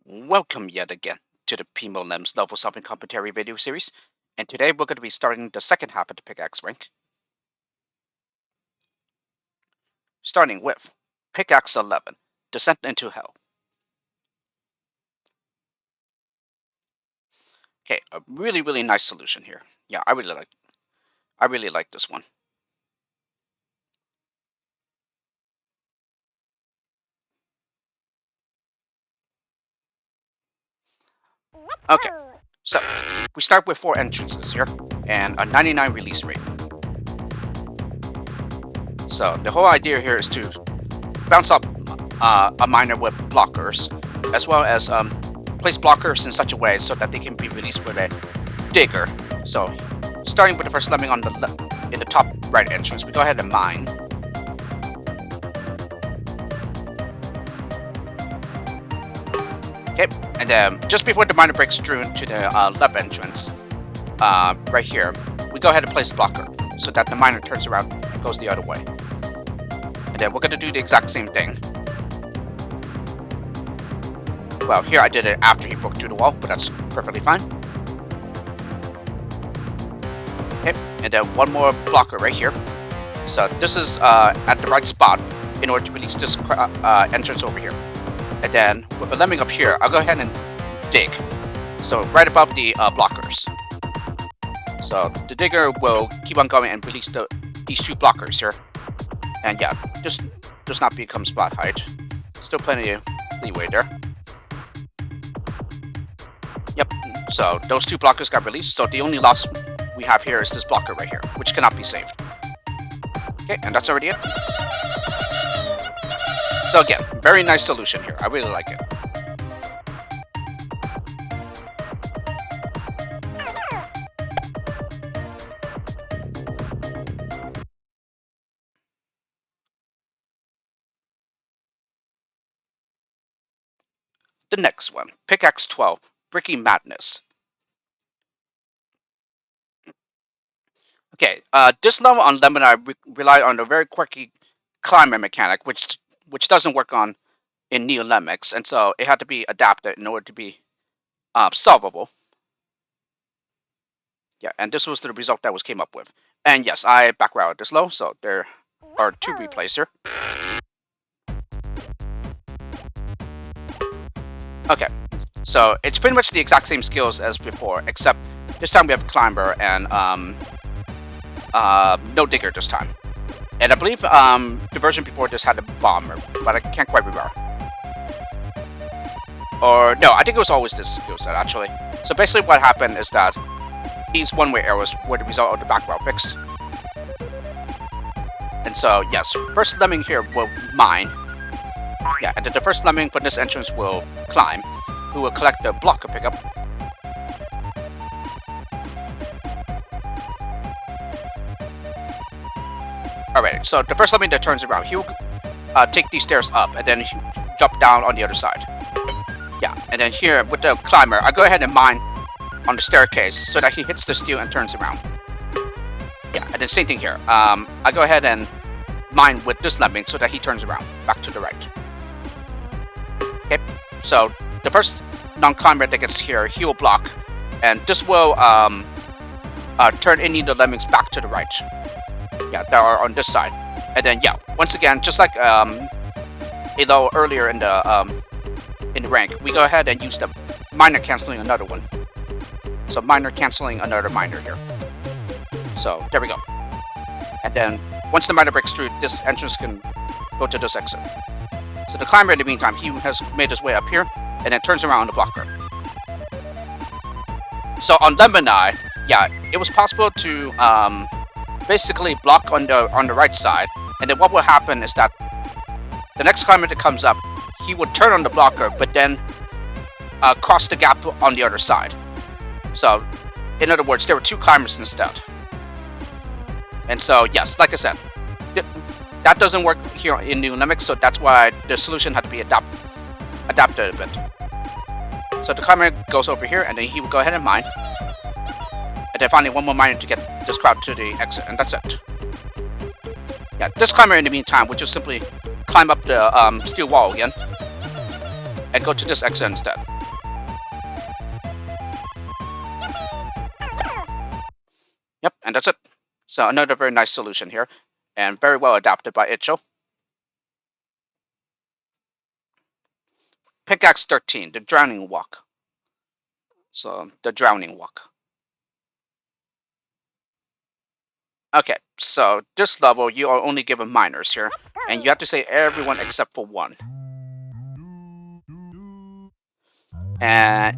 Welcome yet again to the PimoLems level solving commentary video series, and today we're going to be starting the second half of the Pickaxe rank, starting with Pickaxe 11, Descent into Hell. Okay, a really nice solution here. Yeah, I really like this one. Okay, so we start with 4 entrances here and a 99 release rate. So the whole idea here is to bounce up a miner with blockers, as well as place blockers in such a way so that they can be released with a digger. So starting with the first lemming on the in the top right entrance, we go ahead and mine. Okay, and then just before the miner breaks through into the left entrance, right here, we go ahead and place blocker so that the miner turns around and goes the other way. And then we're going to do the exact same thing. Well, here I did it after he broke through the wall, but that's perfectly fine. Okay, and then one more blocker right here. So this is at the right spot in order to release this entrance over here. And then with a lemming up here, I'll go ahead and dig. So right above the blockers. So the digger will keep on going and release these 2 blockers here. And yeah, just does not become spot height. Still plenty of leeway there. Yep, so those 2 blockers got released, so the only loss we have here is this blocker right here, which cannot be saved. Okay, and that's already it. So again, very nice solution here. I really like it. The next one, Pickaxe 12, Bricky Madness. Okay, this level on Lemmini relied on a very quirky climber mechanic, which doesn't work on in Neo-Lemix, and so it had to be adapted in order to be solvable. Yeah, and this was the result that was came up with. And yes, I backrouted this low, so there are 2 replays here. Okay, so it's pretty much the exact same skills as before, except this time we have climber and no digger this time. And I believe the version before this had a bomber, but I can't quite remember. Or no, I think it was always this skill set actually. So basically what happened is that these one-way arrows were the result of the background fix. And so yes, first lemming here will mine. Yeah, and then the first lemming for this entrance will climb, who will collect the blocker pickup. Alright, so the first lemming that turns around, he will take these stairs up and then jump down on the other side. Yeah, and then here with the climber, I go ahead and mine on the staircase so that he hits the steel and turns around. Yeah, and then same thing here. I go ahead and mine with this lemming so that he turns around, back to the right. Okay, so the first non-climber that gets here, he will block, and this will turn any of the lemmings back to the right. Yeah, that are on this side. And then yeah, once again, just like Elo earlier in the rank, we go ahead and use the miner canceling another one. So miner canceling another miner here. So there we go. And then once the miner breaks through, this entrance can go to this exit. So the climber in the meantime, he has made his way up here and then turns around on the blocker. So on Lemmini, yeah, it was possible to basically block on the right side, and then what will happen is that the next climber that comes up, he would turn on the blocker, but then cross the gap on the other side. So, in other words, there were 2 climbers instead. And so, yes, like I said, that doesn't work here in Neo-Lemix, so that's why the solution had to be adapted a bit. So the climber goes over here, and then he will go ahead and mine. And then finally one more miner to get this crowd to the exit, and that's it. Yeah, this climber in the meantime would just simply climb up the steel wall again and go to this exit instead. So another very nice solution here, and very well adapted by Icho. Pickaxe 13, the Drowning Walk. So, the Drowning Walk. Okay, so this level, you are only given minors here, and you have to save everyone except for one. And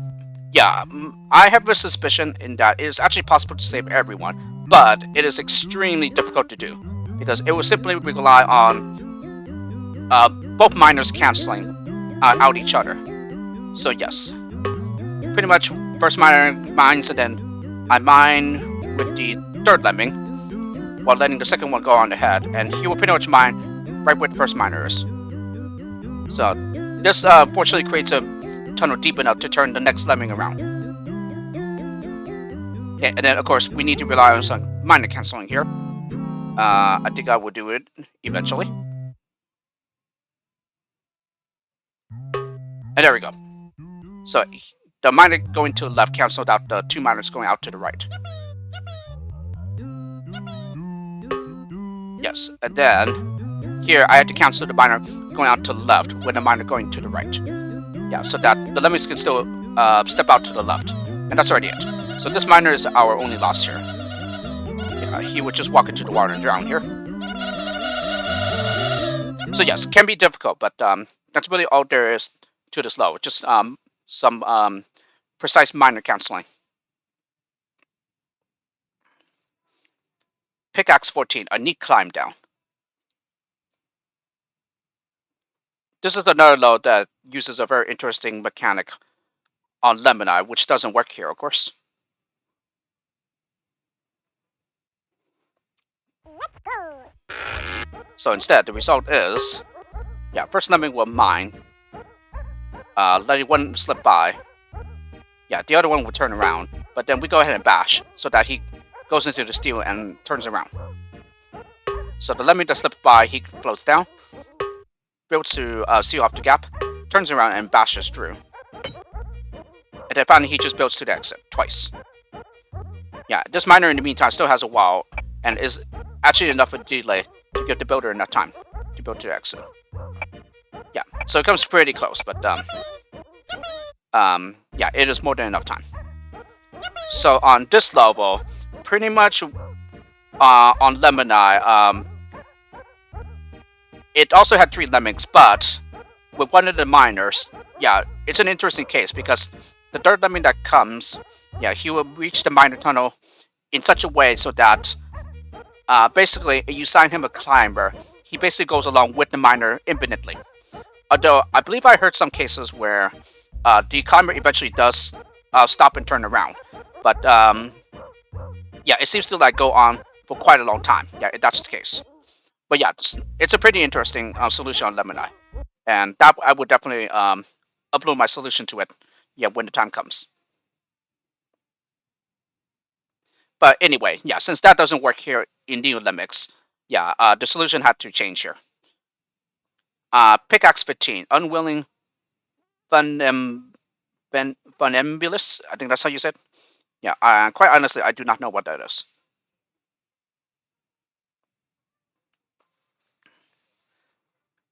yeah, I have a suspicion in that it is actually possible to save everyone, but it is extremely difficult to do, because it will simply rely on both minors canceling out each other. So yes, pretty much first miner mines, and then I mine with the third lemming, while letting the second one go on ahead, and he will pretty much mine right where the first miner is. So this fortunately creates a tunnel deep enough to turn the next lemming around. Okay, and then of course we need to rely on some miner canceling here. I think I will do it eventually. And there we go. So the miner going to the left canceled out the two miners going out to the right. Yes, and then here I had to cancel the miner going out to the left with the miner going to the right. Yeah, so that the lemmings can still step out to the left. And that's already it. So this miner is our only loss here. Yeah, he would just walk into the water and drown here. So yes, can be difficult, but that's really all there is to this level. Just some precise miner canceling. Pickaxe 14, a neat climb down. This is another load that uses a very interesting mechanic on Lemmini, which doesn't work here, of course. So instead, the result is, yeah, first lemming will mine, letting one slip by. Yeah, the other one will turn around, but then we go ahead and bash so that he goes into the steel and turns around. So the lemming that slipped by, he floats down, builds to seal off the gap, turns around and bashes through. And then finally he just builds to the exit twice. Yeah, this miner in the meantime still has a wall and is actually enough of a delay to give the builder enough time to build to the exit. Yeah, so it comes pretty close, but yeah, it is more than enough time. So on this level, pretty much on Lemmini, it also had 3 lemmings, but with one of the miners, yeah, it's an interesting case because the third lemming that comes, yeah, he will reach the miner tunnel in such a way so that basically you assign him a climber, he basically goes along with the miner infinitely. Although I believe I heard some cases where the climber eventually does stop and turn around, but yeah, it seems to like go on for quite a long time. Yeah, that's the case. But yeah, it's a pretty interesting solution on Lemmini, and that I would definitely upload my solution to it. Yeah, when the time comes. But anyway, yeah, since that doesn't work here in Neo Lemix, yeah, the solution had to change here. Pickaxe 15, unwilling funambulus. I think that's how you said. Yeah, quite honestly, I do not know what that is.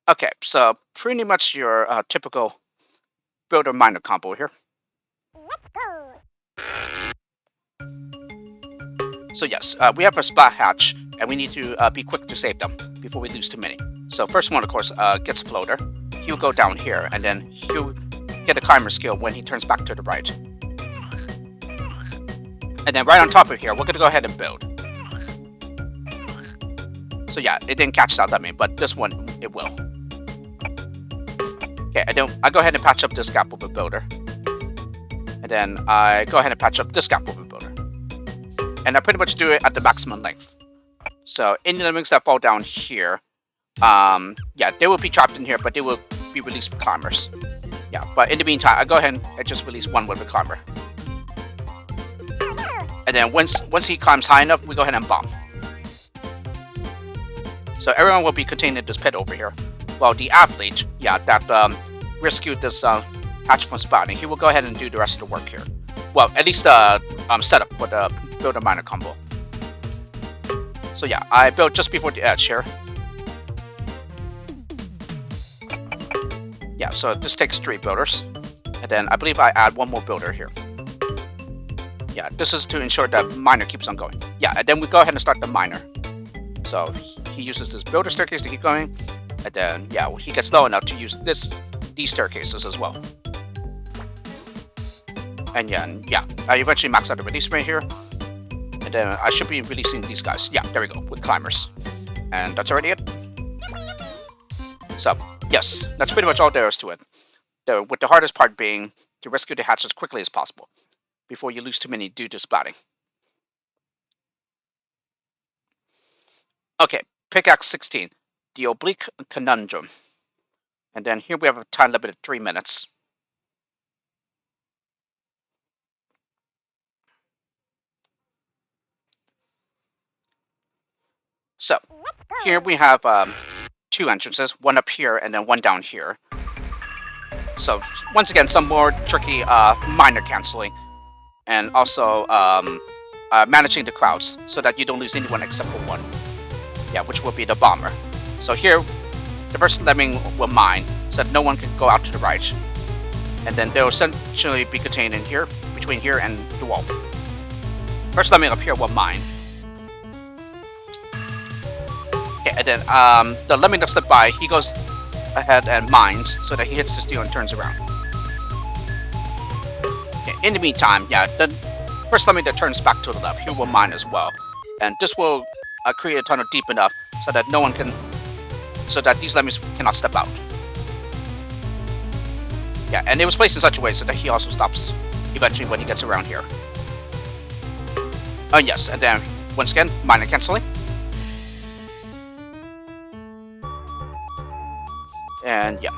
Okay, so pretty much your typical builder miner combo here. So yes, we have a splat hatch, and we need to be quick to save them before we lose too many. So first one, of course, gets a floater. He'll go down here, and then he'll get a climber skill when he turns back to the right. And then right on top of here, we're gonna go ahead and build. So yeah, it didn't catch that lemming, but this one, it will. Okay, and then I go ahead and patch up this gap with a builder. And then I go ahead and patch up this gap with a builder. And I pretty much do it at the maximum length. So any lemmings that fall down here, yeah, they will be trapped in here, but they will be released with climbers. Yeah, but in the meantime, I go ahead and just release one with a climber. And then once he climbs high enough, we go ahead and bomb. So everyone will be contained in this pit over here. Well, the athlete, yeah, that rescued this hatch from spawning, he will go ahead and do the rest of the work here. Well, at least the setup for the builder miner combo. So yeah, I built just before the edge here. Yeah, so this takes 3 builders. And then I believe I add 1 more builder here. Yeah, this is to ensure that miner keeps on going. Yeah, and then we go ahead and start the miner. So he uses this builder staircase to keep going. And then, yeah, he gets low enough to use these staircases as well. And yeah, I eventually max out the release rate here. And then I should be releasing these guys. Yeah, there we go, with climbers. And that's already it. So, yes, that's pretty much all there is to it. With the hardest part being to rescue the hatch as quickly as possible before you lose too many due to splatting. Okay, Pickaxe 16, the Oblique Conundrum. And then here we have a time limit of 3 minutes. So, here we have 2 entrances, one up here and then one down here. So, once again, some more tricky miner canceling. And also managing the crowds so that you don't lose anyone except for one. Yeah, which will be the bomber. So here, the first lemming will mine so that no one can go out to the right. And then they'll essentially be contained in here, between here and the wall. First lemming up here will mine. Okay, and then the lemming that slipped by, he goes ahead and mines so that he hits the steel and turns around. Okay, in the meantime, yeah, the first lemming that turns back to the left, he will mine as well. And this will create a tunnel deep enough so that no one can, so that these lemmings cannot step out. Yeah, and it was placed in such a way so that he also stops eventually when he gets around here. Oh yes, and then once again, miner canceling. And yeah,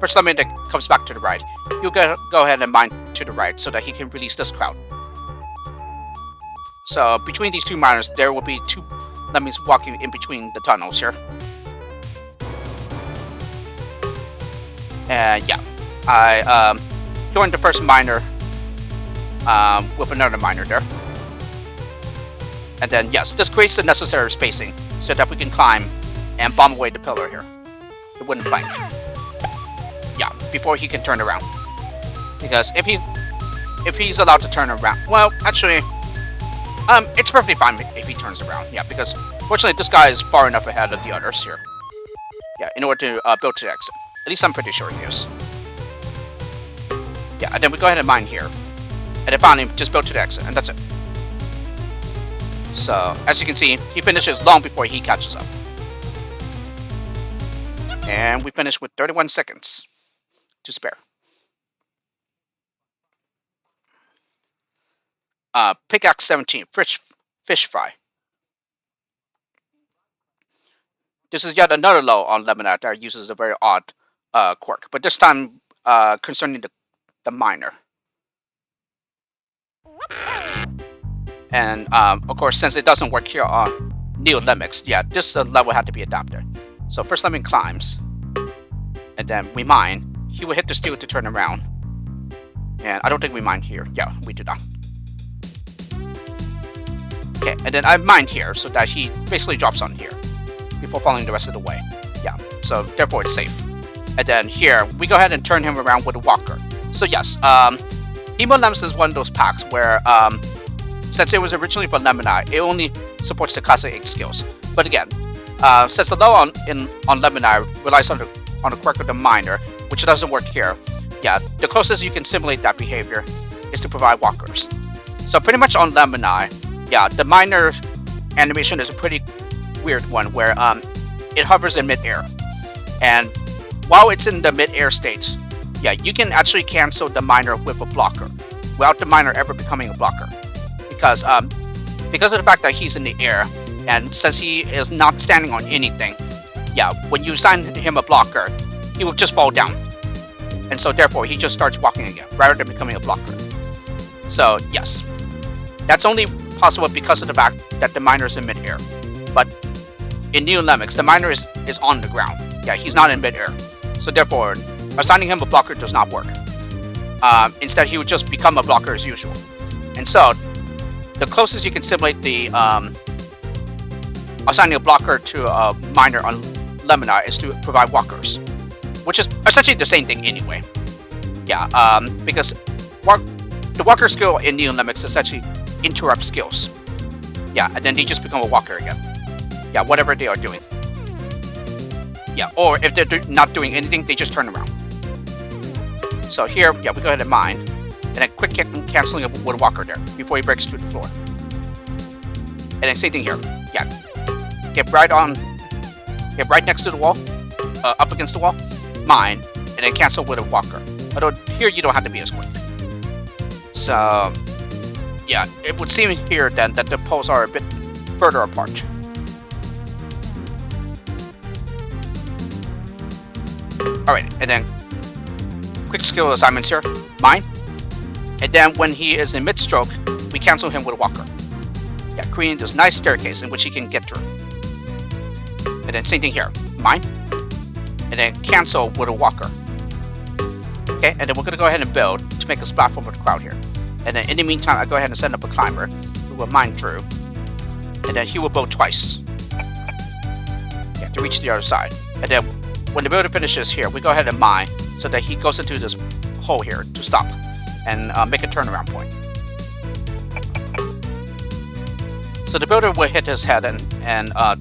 first lemming that comes back to the right, he'll go ahead and mine to the right so that he can release this crowd. So between these 2 miners, there will be 2 lemmings walking in between the tunnels here. And yeah, I joined the first miner with another miner there. And then yes, this creates the necessary spacing so that we can climb and bomb away the pillar here. The wooden plank. Yeah, before he can turn around. Because if he's allowed to turn around, well, actually, it's perfectly fine if he turns around. Yeah, because fortunately this guy is far enough ahead of the others here. Yeah, in order to build to the exit. At least I'm pretty sure he is. Yeah, and then we go ahead and mine here. And then finally just build to the exit, and that's it. So, as you can see, he finishes long before he catches up. And we finish with 31 seconds to spare. Pickaxe 17, fish fry. This is yet another low on Lemmini that uses a very odd quirk, but this time concerning the miner. And of course, since it doesn't work here on Neo-Lemmix, yeah, this level had to be adapted. So first lemming climbs, and then we mine. He will hit the steel to turn around. And I don't think we mine here. Yeah, we do not. Okay, and then I mine here so that he basically drops on here before falling the rest of the way. Yeah, so therefore it's safe. And then here, we go ahead and turn him around with a walker. So yes, PimoLems is one of those packs where, since it was originally for Lemmini, it only supports the classic 8 skills. But again, since the low on Lemmini relies on the quirk of the miner, which doesn't work here, yeah, the closest you can simulate that behavior is to provide walkers. So pretty much on Lemmini, yeah, the miner animation is a pretty weird one where it hovers in mid-air. And while it's in the mid-air state, yeah, you can actually cancel the miner with a blocker without the miner ever becoming a blocker. Because of the fact that he's in the air, and since he is not standing on anything, yeah, when you assign him a blocker, he will just fall down. And so therefore, he just starts walking again, rather than becoming a blocker. So, yes. That's only possible because of the fact that the miner is in mid-air. But in Neo-Lemmix, the miner is on the ground. Yeah, he's not in mid-air. So therefore, assigning him a blocker does not work. Instead, he would just become a blocker as usual. And so, the closest you can simulate the assigning a blocker to a miner on Lemmini is to provide walkers, which is essentially the same thing anyway. Yeah, because the walker skill in Neolemics essentially interrupts skills. Yeah, and then they just become a walker again. Yeah, whatever they are doing. Yeah, or if they're not doing anything, they just turn around. So here, yeah, we go ahead and mine, and then quick canceling with a walker there before he breaks through the floor. And then same thing here. Yeah, get right next to the wall, up against the wall, mine, and then cancel with a walker. Although here you don't have to be as quick. So yeah, it would seem here then that the poles are a bit further apart. Alright, and then quick skill assignments here, mine. And then when he is in mid-stroke, we cancel him with a walker. Yeah, creating this nice staircase in which he can get through. And then same thing here, mine. And then cancel with a walker. Okay, and then we're gonna go ahead and build to make this platform with the crowd here. And then in the meantime, I go ahead and send up a climber who will mine through. And then he will build twice. Yeah, to reach the other side. And then when the builder finishes here, we go ahead and mine so that he goes into this hole here to stop and make a turnaround point. So the builder will hit his head and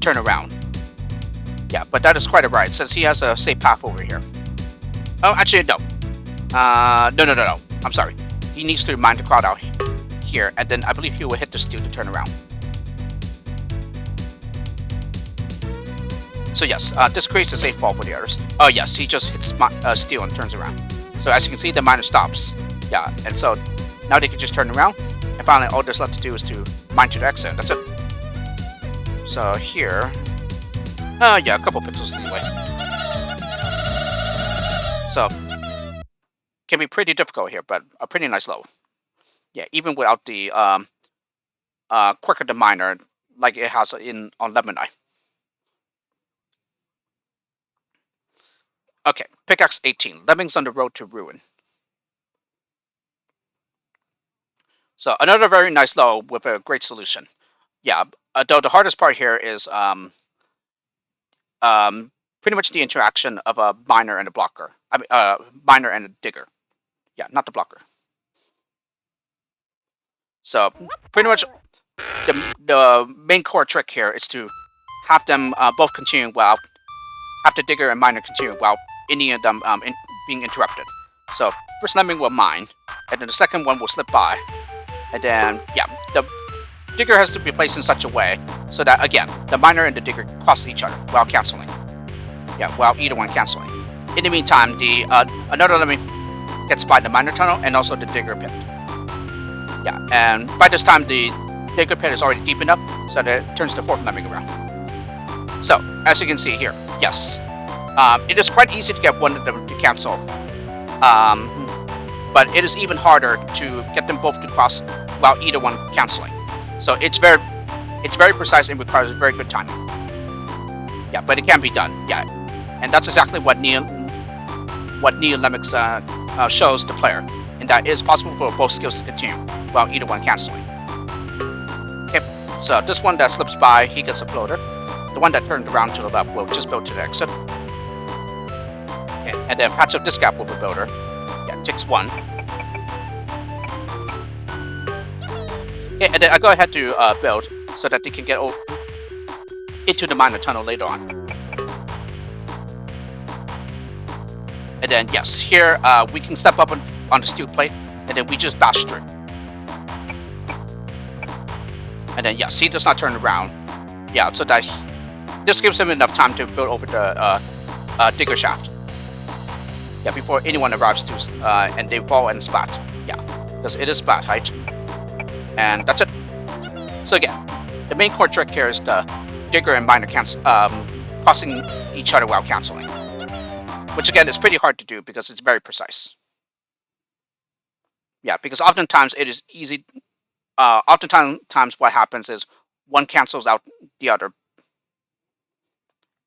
turn around. Yeah, but that is quite alright since he has a safe path over here. Oh, actually, no. No. I'm sorry. He needs to mine the crowd out here, and then I believe he will hit the steel to turn around. So yes, this creates a safe fall for the others. Oh yes, he just hits steel and turns around. So as you can see, the miner stops. Yeah, and so now they can just turn around, and finally all there's left to do is to mine to the exit. That's it. So here, yeah, a couple pixels anyway. So can be pretty difficult here, but a pretty nice level. Yeah, even without the quirk of the miner like it has on Lemmini. Okay, Pickaxe 18. Lemmings on the road to ruin. So another very nice level with a great solution. Yeah, though the hardest part here is pretty much the interaction of a miner and a blocker. I mean, miner and a digger. Yeah, not the blocker. So pretty much the main core trick here is to have them both continue while have the digger and miner continue while any of them being interrupted. So first lemming will mine, and then the second one will slip by, and then yeah, the digger has to be placed in such a way so that again the miner and the digger cross each other while canceling. Yeah, while either one canceling. In the meantime, the another lemming gets by the miner tunnel and also the digger pit. Yeah, and by this time the digger pit is already deep enough so that it turns the fourth lemming around. So as you can see here, yes, it is quite easy to get one of them to cancel, but it is even harder to get them both to cross while either one canceling. So it's very precise and requires very good timing. Yeah, but it can be done. Yeah, and that's exactly what Neolemics shows the player, and that it is possible for both skills to continue while either one canceling. Okay, so this one that slips by, he gets a floater. The one that turned around to the left will just build to the exit. Okay, and then patch up this gap with a builder. Yeah, takes one. Okay, and then I go ahead to build so that they can get into the miner tunnel later on. And then yes, here we can step up on the steel plate, and then we just bash through. And then yes, he does not turn around. Yeah, so that this gives him enough time to build over the digger shaft. Yeah, before anyone arrives to and they fall and splat. Yeah, because it is splat height. And that's it. So again, the main core trick here is the digger and miner crossing each other while canceling. Which again is pretty hard to do because it's very precise. Yeah, because oftentimes it is easy. Oftentimes what happens is one cancels out the other.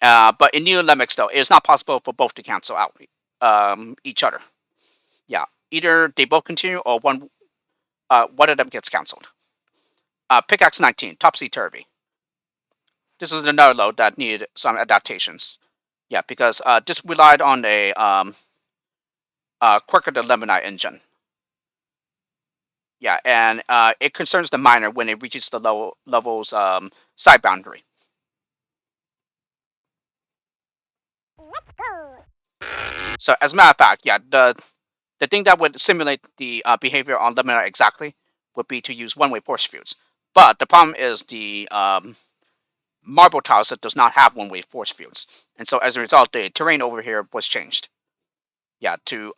But in Neolemics though, it is not possible for both to cancel out each other. Yeah, either they both continue or one of them gets canceled. Pickaxe 19, Topsy Turvy. this is another load that needed some adaptations. Yeah, because this relied on a quirk of the Lemmini engine. Yeah, and it concerns the miner when it reaches the level's side boundary. So as a matter of fact, yeah, the thing that would simulate the behavior on Lemmini exactly would be to use one-way force fields. But the problem is the marble tile set does not have one-way force fields, and so as a result, the terrain over here was changed. Yeah, to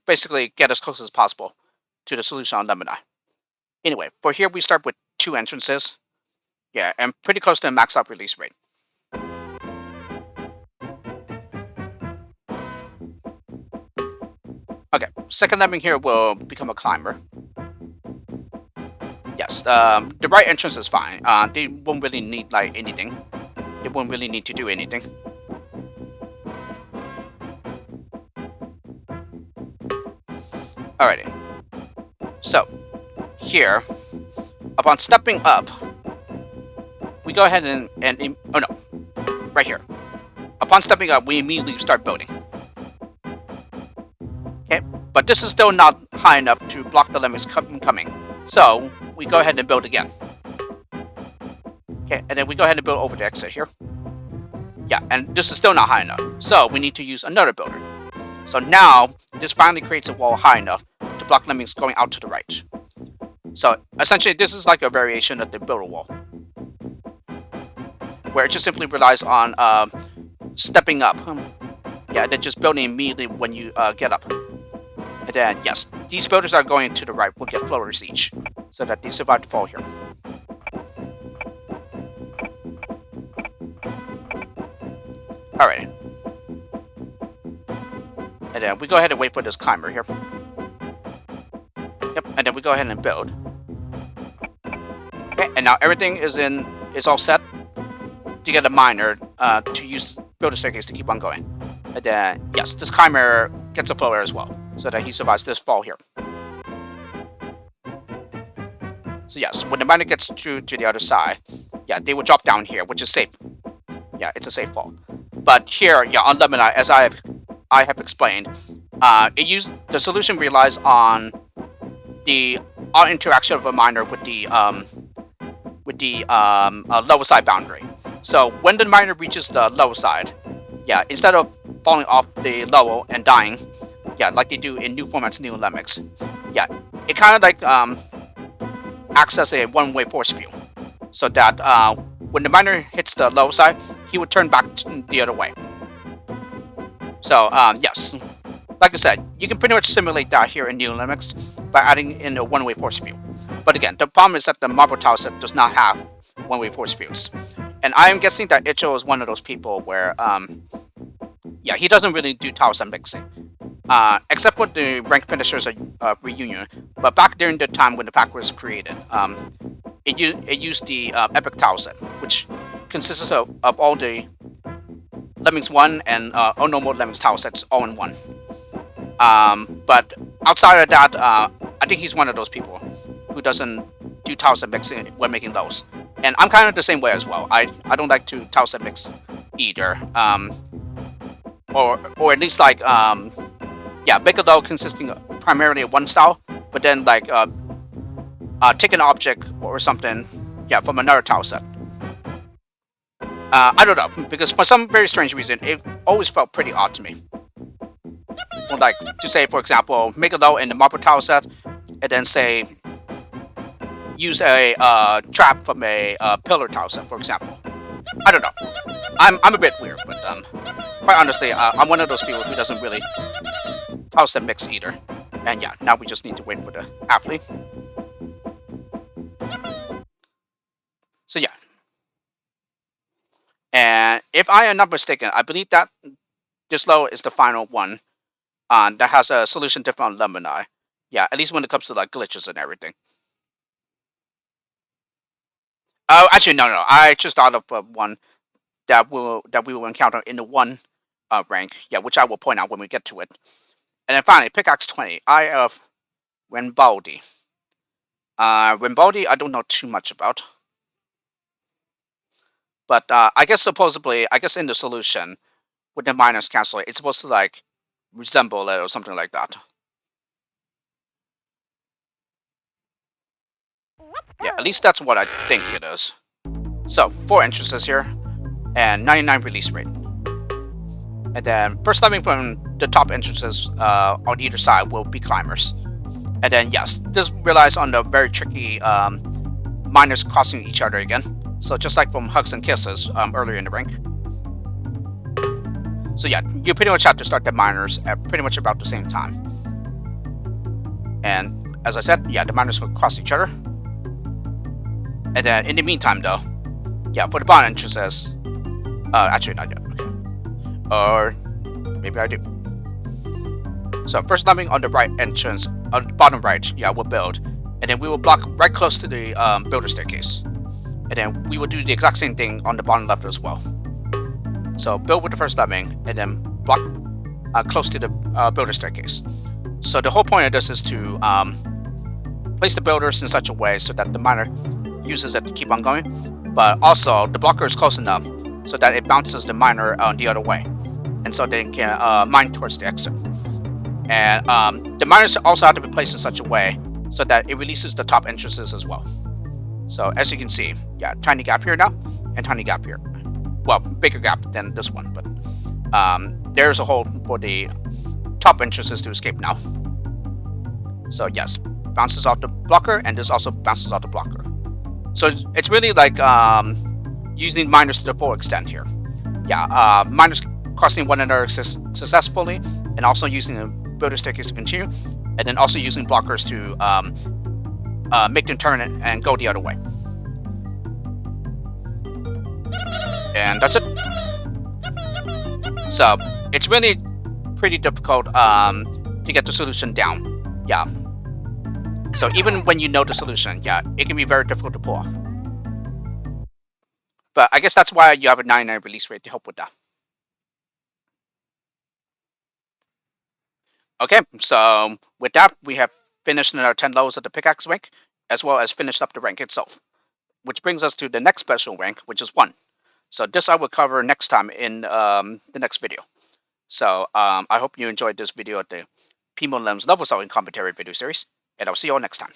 basically get as close as possible to the solution on Lemmini. Anyway, for here we start with 2 entrances. Yeah, and pretty close to the max out release rate. Okay, second lemming here will become a climber. Yes, the right entrance is fine. They won't really need like anything. They won't really need to do anything. Alrighty. So, here, upon stepping up, we go ahead and oh no, right here. Upon stepping up, we immediately start building. Okay, but this is still not high enough to block the lemmings coming. So, we go ahead and build again. Okay, and then we go ahead and build over the exit here. Yeah, and this is still not high enough. So, we need to use another builder. So now, this finally creates a wall high enough to block lemmings going out to the right. So, essentially, this is like a variation of the builder wall, where it just simply relies on stepping up. Yeah, then just building immediately when you get up. And then, yes, these builders that are going to the right will get floaters each, so that they survive the fall here. Alright. And then we go ahead and wait for this climber here. Yep, and then we go ahead and build. Okay, and now everything is all set to get a miner to use build a staircase to keep on going. And then, yes, this climber gets a floater as well, so that he survives this fall here. So yes, when the miner gets to the other side, yeah, they will drop down here, which is safe. Yeah, it's a safe fall. But here, yeah, on Lemmini, as I have explained, the solution relies on the interaction of a miner with the lower side boundary. So when the miner reaches the lower side, yeah, instead of falling off the level and dying, yeah, like they do in new formats, new Lemmings, yeah, it kind of like acts as a one-way force field, so that when the miner hits the lower side, he would turn back the other way. So yes, like I said, you can pretty much simulate that here in new Lemmings by adding in a one-way force field. But again, the problem is that the marble tile set does not have one-way force fields. And I am guessing that Icho is one of those people where, yeah, he doesn't really do tile set mixing. Except for the rank finishers reunion. But back during the time when the pack was created, it used the epic tile set, which consists of all the Lemmings 1 and all normal Lemmings tile sets all in one. But outside of that, I think he's one of those people who doesn't do tile set mixing when making those. And I'm kind of the same way as well. I don't like to tile set mix either. Or at least like yeah, make a load consisting primarily of one style, but then like take an object or something, yeah, from another tile set. I don't know, because for some very strange reason, it always felt pretty odd to me. Or like to say, for example, make a load in the marble tile set, and then say use a trap from a pillar tile set, for example. I don't know. I'm a bit weird, but quite honestly, I'm one of those people who doesn't really tile set mix either. And yeah, now we just need to wait for the athlete. So yeah. And if I am not mistaken, I believe that this low is the final one that has a solution different on Lemmini. Yeah, at least when it comes to like glitches and everything. Oh, actually, no. I just thought of one that we will encounter in the 1 rank. Yeah, which I will point out when we get to it. And then finally, Pickaxe 20, Eye of Rambaldi. Rambaldi, I don't know too much about. But I guess supposedly, I guess in the solution, with the minus cancel, it's supposed to like resemble it or something like that. Yeah, at least that's what I think it is. So 4 entrances here, and 99 release rate. And then first landing from the top entrances on either side will be climbers. And then yes, this relies on the very tricky miners crossing each other again. So just like from Hugs and Kisses earlier in the rank. So yeah, you pretty much have to start the miners at pretty much about the same time. And as I said, yeah, the miners will cross each other. And then in the meantime though, yeah, for the bottom entrances, actually not yet, okay. Or maybe I do. So first landing on the right entrance, on the bottom right, yeah, we'll build. And then we will block right close to the builder staircase. And then we will do the exact same thing on the bottom left as well. So build with the first landing, and then block close to the builder staircase. So the whole point of this is to place the builders in such a way so that the miner uses it to keep on going, but also the blocker is close enough so that it bounces the miner the other way, and so they can mine towards the exit. And the miners also have to be placed in such a way so that it releases the top entrances as well. So as you can see, yeah, tiny gap here now, and tiny gap here. Well, bigger gap than this one, but there's a hole for the top entrances to escape now. So yes, bounces off the blocker, and this also bounces off the blocker. So it's really like using miners to the full extent here. Yeah, miners crossing one another successfully, and also using the builder staircase to continue, and then also using blockers to make them turn and go the other way. And that's it. So it's really pretty difficult to get the solution down. Yeah. So even when you know the solution, yeah, it can be very difficult to pull off. But I guess that's why you have a 99 release rate to help with that. Okay, so with that, we have finished our 10 levels of the Pickaxe rank, as well as finished up the rank itself. Which brings us to the next special rank, which is 1. So this I will cover next time in the next video. So I hope you enjoyed this video of the PimoLems level solving commentary video series, and I'll see you all next time.